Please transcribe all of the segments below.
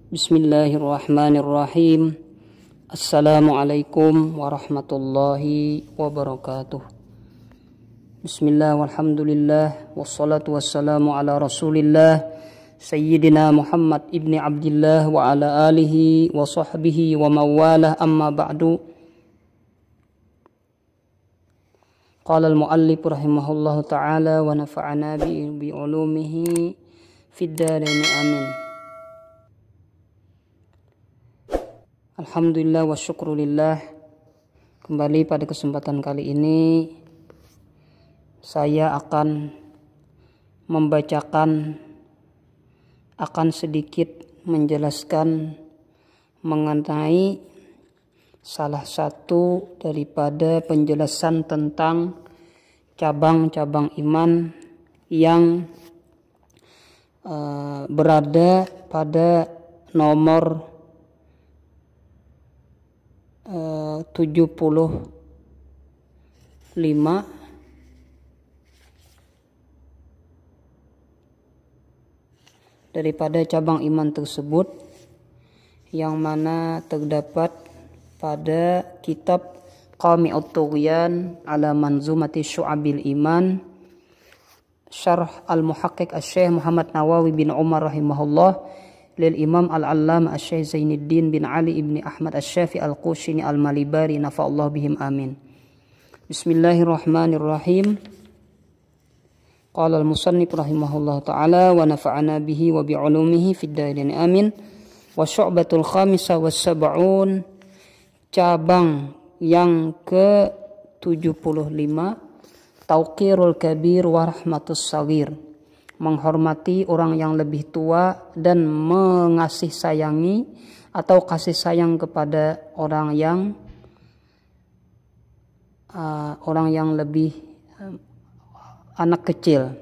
Bismillahirrahmanirrahim. Assalamualaikum warahmatullahi wabarakatuh. Bismillah walhamdulillah wassalatu wassalamu ala rasulillah Sayyidina Muhammad ibni Abdillah wa ala alihi wa sahbihi wa mawalah, amma ba'du. Qala al-muallif rahimahullahu ta'ala wa nafa'ana bi ulumihi fid dharain, amin. Alhamdulillah wa syukrulillah. Kembali pada kesempatan kali ini saya akan membacakan, akan sedikit menjelaskan mengenai salah satu daripada penjelasan tentang cabang-cabang iman yang berada pada nomor 75 daripada cabang iman tersebut, yang mana terdapat pada kitab Qami'ut Tughyan ala Manzumati Syu'abil Iman, Syarh Al-Muhaqqiq Asy-Syaikh Muhammad Nawawi bin Umar rahimahullah, lil Imam Al-Allamah Asy-Syaikh Zainuddin bin Ali ibni Ahmad Asy-Syafi'i Al-Qushini Al-Malibari, nafa'allahu bihim, amin. Bismillahirrahmanirrahim. Qala al-musannif rahimahullah ta'ala wa nafa'ana bihi wa bi'ulumihi fid dharain, amin. Wa syu'batul khamisah was sab'un, cabang yang ke-75, tauqirul kabir wa rahmatus saghir, menghormati orang yang lebih tua dan mengasih sayangi atau kasih sayang kepada orang yang lebih anak kecil.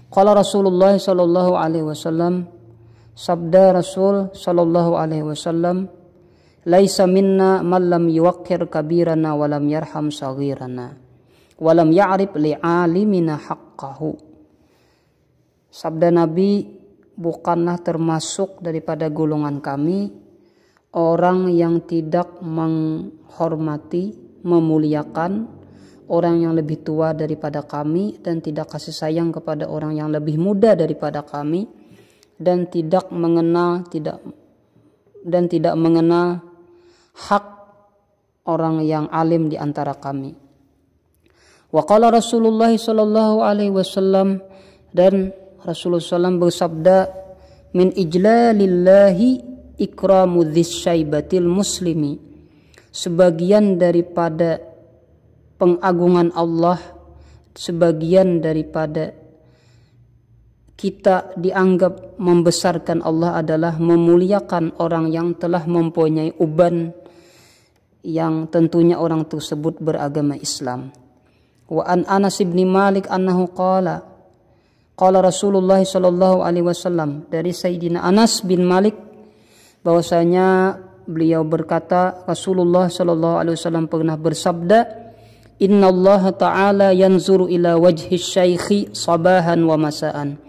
Qala Rasulullah sallallahu alaihi wasallam, sabda Rasul sallallahu alaihi wasallam, laisa minna man lam yuwaqqir kabirana wa lam yarham saghirana wa lam ya'rif li'alimina haqqahu. Sabda Nabi, bukanlah termasuk daripada golongan kami orang yang tidak menghormati, memuliakan orang yang lebih tua daripada kami, dan tidak kasih sayang kepada orang yang lebih muda daripada kami, dan tidak mengenal hak orang yang alim di antara kami. Wa qala Rasulullah sallallahu alaihi wasallam, dan Rasulullah SAW bersabda, min ijlalillahi ikramu dzsyaibatil muslimi, sebagian daripada pengagungan Allah, sebagian daripada kita dianggap membesarkan Allah adalah memuliakan orang yang telah mempunyai uban, yang tentunya orang tersebut beragama Islam. Wa an Anas bin Malik annahu qala Rasulullah sallallahu alaihi wasallam, dari Sayyidina Anas bin Malik bahwasanya beliau berkata, Rasulullah sallallahu alaihi wasallam pernah bersabda, innallaha ta'ala yanzuru ila wajhi syaikhi sabahan wa masaan,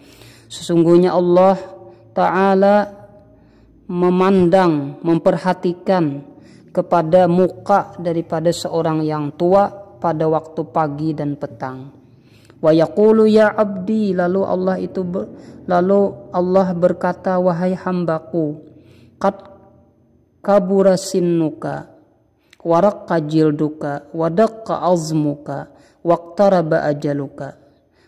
sesungguhnya Allah ta'ala memandang, memperhatikan kepada muka daripada seorang yang tua pada waktu pagi dan petang. Wa yaqulu ya abdi, lalu Allah berkata, wahai hambaku, qad kabura sinnuka wa raqqa jilduka wa daqqa azmuka waqtaraba ajaluka.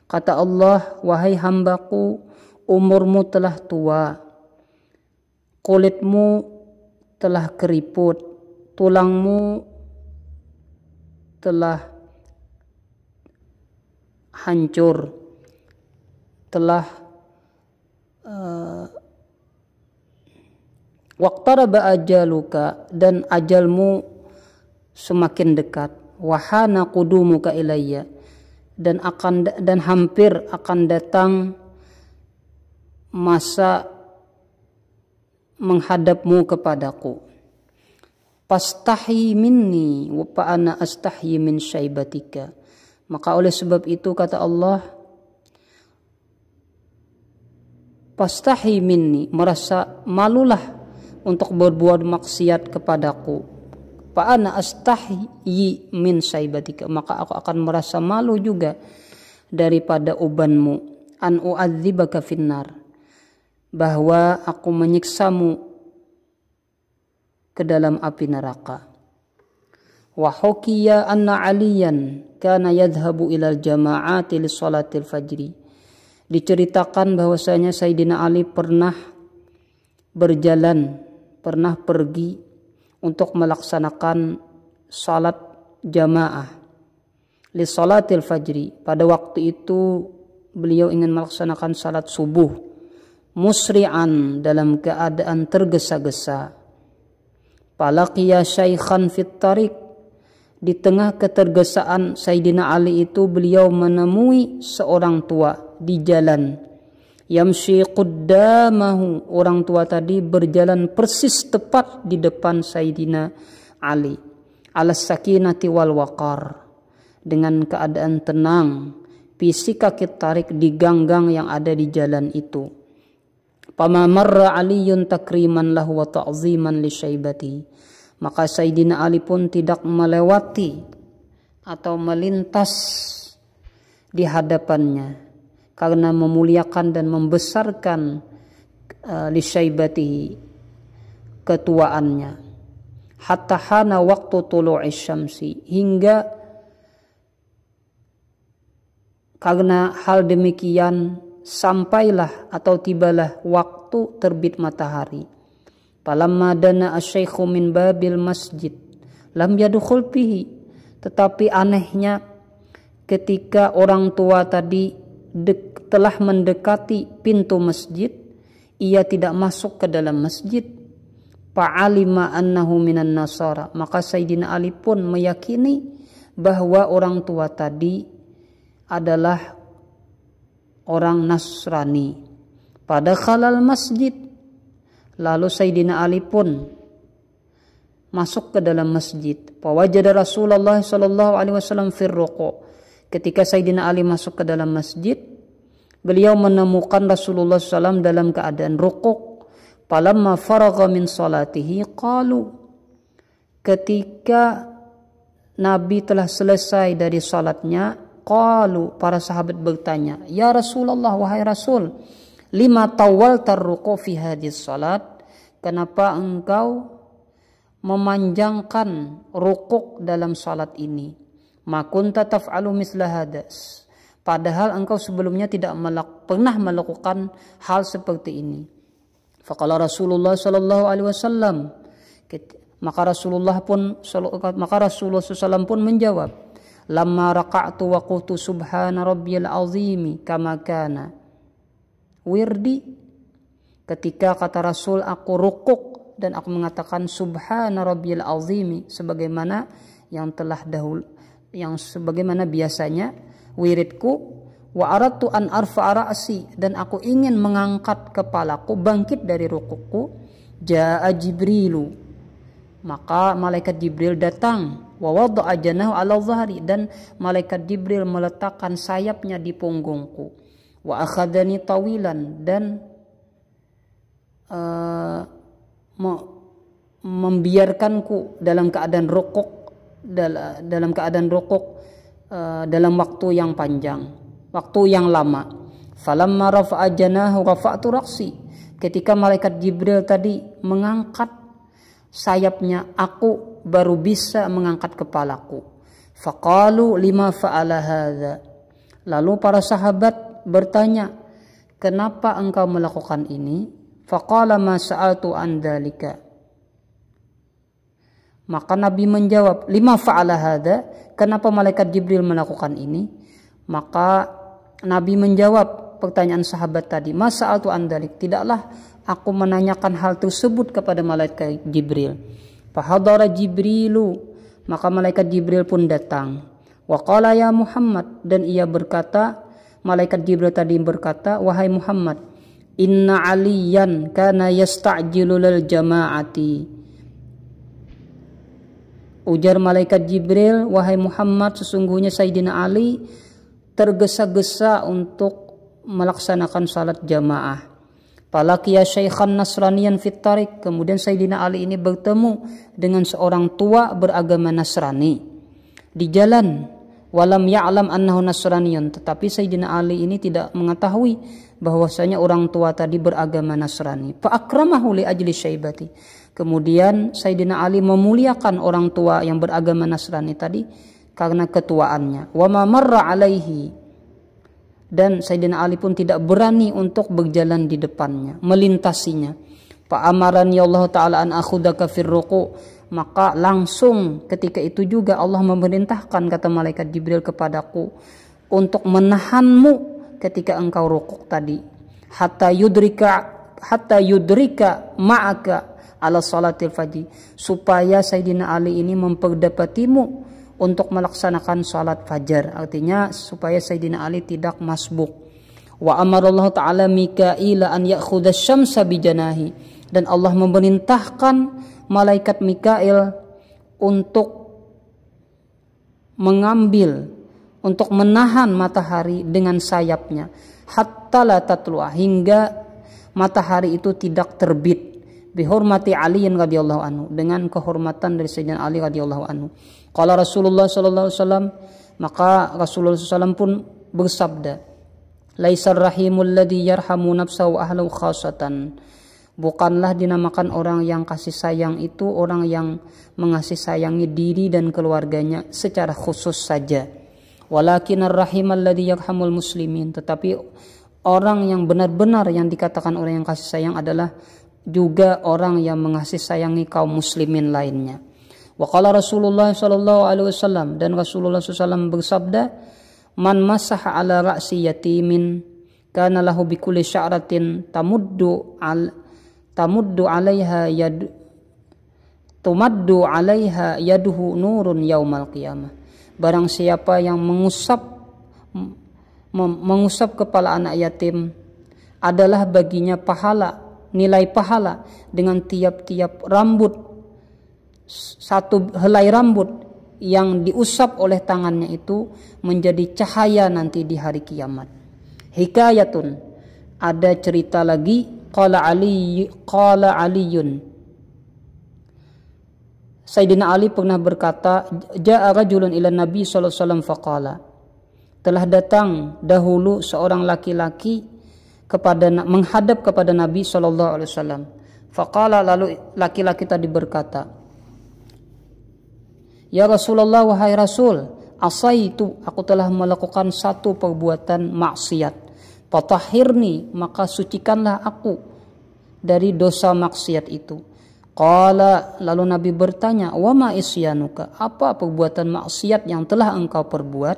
Kata Allah, wahai hambaku, umurmu telah tua, kulitmu telah keriput, tulangmu telah hancur, telah waqtaraba ajaluka, dan ajalmu semakin dekat, wahana qudumuka ilayya, dan hampir akan datang masa menghadapmu kepadaku. Pastahi minni wa ana astahi min syaibatika, maka oleh sebab itu kata Allah, Fastahi minni, merasa malulah untuk berbuat maksiat kepadaku. Fa ana astahyi min saibatika, maka aku akan merasa malu juga daripada ubanmu. An u'adzibaka finnar, bahwa aku menyiksamu ke dalam api neraka. Wa hukiya anna aliyan kana yadhhabu ilal jama'ati li salatil fajri. Diceritakan bahwasanya Sayyidina Ali pernah pergi untuk melaksanakan salat jamaah li salatil fajri. Pada waktu itu beliau ingin melaksanakan salat subuh, musri'an, dalam keadaan tergesa-gesa. Falaqiya syaikhan fit tariq, di tengah ketergesaan Sayyidina Ali itu beliau menemui seorang tua di jalan. Yamshi quddamahu, orang tua tadi berjalan persis tepat di depan Sayyidina Ali. Alas sakinati wal waqar, dengan keadaan tenang, fisik kaki tarik di gang-gang yang ada di jalan itu. Fama marra Aliyun takriman lahu wa ta'ziman li syaibati, maka Sayyidina Ali pun tidak melewati atau melintas di hadapannya karena memuliakan dan membesarkan li syaibati, ketuaannya. Hatta hana waktu tulu'i syamsi, hingga karena hal demikian sampailah atau tibalah waktu terbit matahari. Falamma dana asy-syaikhu min babil masjid lam yadkhul fihi, tetapi anehnya ketika orang tua tadi telah mendekati pintu masjid, ia tidak masuk ke dalam masjid. Fa'alima annahu minan nasara, maka Sayyidina Ali pun meyakini bahwa orang tua tadi adalah orang Nasrani. Pada khalal masjid, lalu Sayyidina Ali pun masuk ke dalam masjid. Fawajada Rasulullah sallallahu alaihi wasallam fir ruku'. Ketika Sayyidina Ali masuk ke dalam masjid, beliau menemukan Rasulullah SAW dalam keadaan rukuk. Falamma faragha min salatihi qalu, ketika Nabi telah selesai dari salatnya, qalu, para sahabat bertanya, ya Rasulullah, wahai Rasul, lima tawaltar ruku' fi hadis salat, kenapa engkau memanjangkan rukuk dalam salat ini? Ma kunta taf'alu misla hadas, padahal engkau sebelumnya tidak pernah melakukan hal seperti ini. Faqala Rasulullah sallallahu alaihi wasallam, maka Rasulullah SAW pun menjawab, lamma raqa'tu wa qultu subhana rabbiyal azimi kama kana wirdi, ketika kata Rasul aku rukuk dan aku mengatakan subhana rabbiyal azimi, sebagaimana yang telah dahulu, yang sebagaimana biasanya wiridku, wa aradtu an arfa'a ra'si, dan aku ingin mengangkat kepalaku bangkit dari rukukku, jaa Jibrilu, maka malaikat Jibril datang, wa wada'a janahu 'ala dhahri, dan malaikat Jibril meletakkan sayapnya di punggungku, wa akhadhani tawilan, dan membiarkanku dalam keadaan rukuk, dalam waktu yang panjang, waktu yang lama. Falamma rafa'a janahu rafa'tu ra'si, ketika malaikat Jibril tadi mengangkat sayapnya, aku baru bisa mengangkat kepalaku. Faqalu lima fa'ala hadza, lalu para sahabat bertanya, kenapa engkau melakukan ini? Faqala ma sa'altu an dzalika, maka Nabi menjawab, lima fa'ala hadza, kenapa malaikat Jibril melakukan ini? Maka Nabi menjawab pertanyaan sahabat tadi, ma sa'altu an dzalik, tidaklah aku menanyakan hal tersebut kepada malaikat Jibril. Fahadara Jibrilu, maka malaikat Jibril pun datang. Wa qala ya Muhammad, dan ia berkata, malaikat Jibril tadi berkata, wahai Muhammad, inna aliyan kana yasta'jilu lil jama'ati. Ujar malaikat Jibril, wahai Muhammad, sesungguhnya Sayyidina Ali tergesa-gesa untuk melaksanakan salat jamaah. Falaqiya syaikhan nasraniyan fit tariq. Kemudian Sayyidina Ali ini bertemu dengan seorang tua beragama Nasrani di jalan. Walam ya'lam annahu nasraniyun. Tetapi Sayyidina Ali ini tidak mengetahui bahwasanya orang tua tadi beragama Nasrani. Fa akramahu li ajli syaibati. Kemudian Sayyidina Ali memuliakan orang tua yang beragama Nasrani tadi karena ketuaannya. Wa ma marra alaihi. Dan Sayyidina Ali pun tidak berani untuk berjalan di depannya, melintasinya. Fa amarani Allah taala an akhudaka fir ruku'. Maka langsung ketika itu juga Allah memerintahkan, kata malaikat Jibril kepadaku, untuk menahanmu ketika engkau rukuk tadi. Hatta yudrika ma'aka ala salatil fajr. Supaya Sayyidina Ali ini memperdapatimu untuk melaksanakan salat fajar. Artinya supaya Sayyidina Ali tidak masbuk. Wa amarallahu ta'ala Mikaila an ya'khudha syamsa bijanahi. Dan Allah memerintahkan malaikat Mikail untuk mengambil, untuk menahan matahari dengan sayapnya. Hatta la tatlu'a, hingga matahari itu tidak terbit. Bihormati Ali radhiyallahu anhu, dengan kehormatan dari Sayyidina Ali radhiyallahu anhu. Qala Rasulullah sallallahu alaihi wasallam, maka Rasulullah SAW pun bersabda, laisar rahimul ladzi yarhamu nafsahu ahlu khasatan. Bukanlah dinamakan orang yang kasih sayang itu orang yang mengasih sayangi diri dan keluarganya secara khusus saja. Walakin ar-rahimal ladzi yarhamul muslimin. Tetapi orang yang benar-benar yang dikatakan orang yang kasih sayang adalah juga orang yang mengasih sayangi kaum muslimin lainnya. Wa qala Rasulullah sallallahu alaihi wasallam, dan Rasulullah SAW bersabda, man masaha ala ra'si yatimin kana lahu bikulli sya'ratin tumaddu alaiha yaduhu nurun yaumal qiyamah. Barang siapa yang mengusap kepala anak yatim, adalah baginya pahala, nilai pahala dengan tiap-tiap rambut, satu helai rambut yang diusap oleh tangannya itu menjadi cahaya nanti di hari kiamat. Hikayatun, ada cerita lagi. Qala Aliyun, Sayyidina Ali pernah berkata, ja'a rajulun ila Nabi sallallahu alaihi wasallam faqala, telah datang dahulu seorang laki-laki menghadap kepada Nabi sallallahu alaihi wasallam. Faqala, lalu laki-laki tadi berkata, ya Rasulullah, wahai Rasul, asaitu, aku telah melakukan satu perbuatan maksiat. Fatahhirni, maka sucikanlah aku dari dosa maksiat itu. Qala, lalu Nabi bertanya, wa ma isyanuka, apa perbuatan maksiat yang telah engkau perbuat?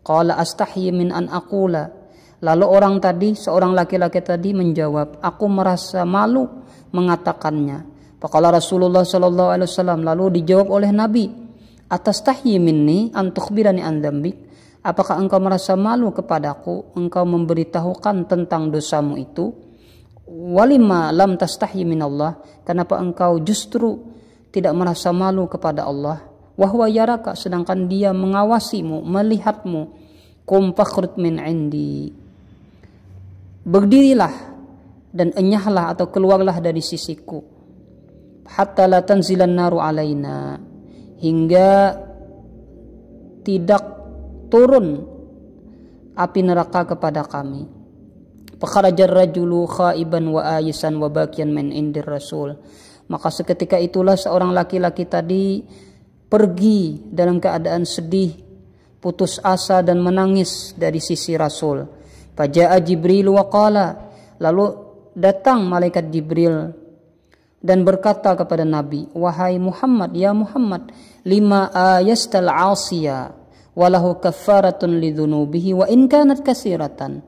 Qala astahyi min an aqula. Lalu seorang laki-laki tadi menjawab, aku merasa malu mengatakannya. Faqala Rasulullah sallallahu alaihi wasallam, lalu dijawab oleh Nabi, atastahyi minni an tukhbirani an dzambik. Apakah engkau merasa malu kepadaku, engkau memberitahukan tentang dosamu itu? Walima lam tastahyi minallah, kenapa engkau justru tidak merasa malu kepada Allah? Wahwa yaraka, sedangkan dia mengawasimu, melihatmu. Kum fakhrut min indi, berdirilah dan enyahlah atau keluarlah dari sisiku. Hatta la tanzilan naru alaina, hingga tidak turun api neraka kepada kami. Fakharajar rajulu khaiban wa ayisan wa bakian min indir rasul. Maka seketika itulah seorang laki-laki tadi pergi dalam keadaan sedih, putus asa dan menangis dari sisi Rasul. Faja'a Jibril wa qala, lalu datang malaikat Jibril dan berkata kepada Nabi, wahai Muhammad, ya Muhammad, lima ayastal asiya walahu kaffaratun lidzunubihi wa in kanat kasiratan.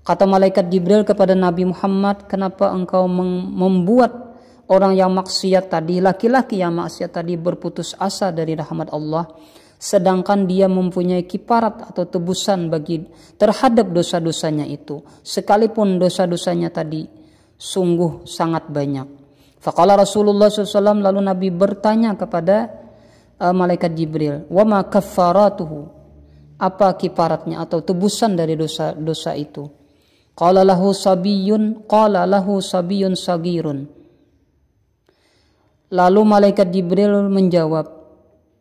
Kata malaikat Jibril kepada Nabi Muhammad, kenapa engkau membuat orang yang maksiat tadi, laki-laki yang maksiat tadi berputus asa dari rahmat Allah, sedangkan dia mempunyai kifarat atau tebusan terhadap dosa-dosanya itu, sekalipun dosa-dosanya tadi sungguh sangat banyak. Faqala Rasulullah SAW, lalu Nabi bertanya kepada malaikat Jibril, wa ma kaffaratuhu, apa kifaratnya atau tebusan dari dosa-dosa itu? Qala lahu sabiyyun sagirun. Lalu malaikat Jibril menjawab,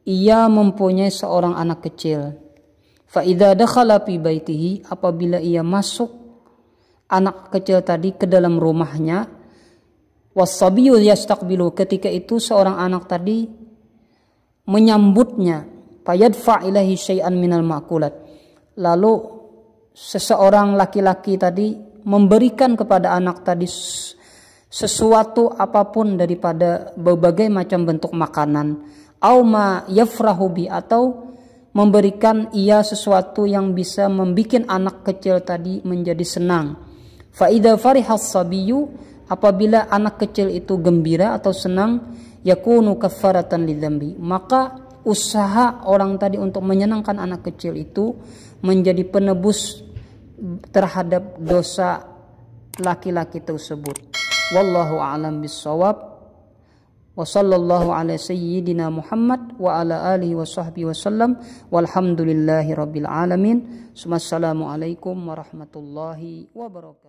ia mempunyai seorang anak kecil. Fa idza dakhala fi baitihi, apabila ia masuk anak kecil tadi ke dalam rumahnya, was-sabiyyu yastaqbilu, ketika itu seorang anak tadi menyambutnya, fayadfa ilaihi syai'an minal ma'kulat. Lalu seseorang laki-laki tadi memberikan kepada anak tadi sesuatu apapun daripada berbagai macam bentuk makanan, au ma yafrahu bi, atau memberikan ia sesuatu yang bisa membuat anak kecil tadi menjadi senang. Fa idza farihas sabiyyu, apabila anak kecil itu gembira atau senang, yakunu kaffaratan lidzambi, maka usaha orang tadi untuk menyenangkan anak kecil itu menjadi penebus terhadap dosa laki-laki tersebut. Wallahu a'lam bissawab. Wa sallallahu ala sayyidina Muhammad wa ala alihi wa sahbihi wasallam. Walhamdulillahi rabbil alamin. Assalamualaikum warahmatullahi wabarakatuh.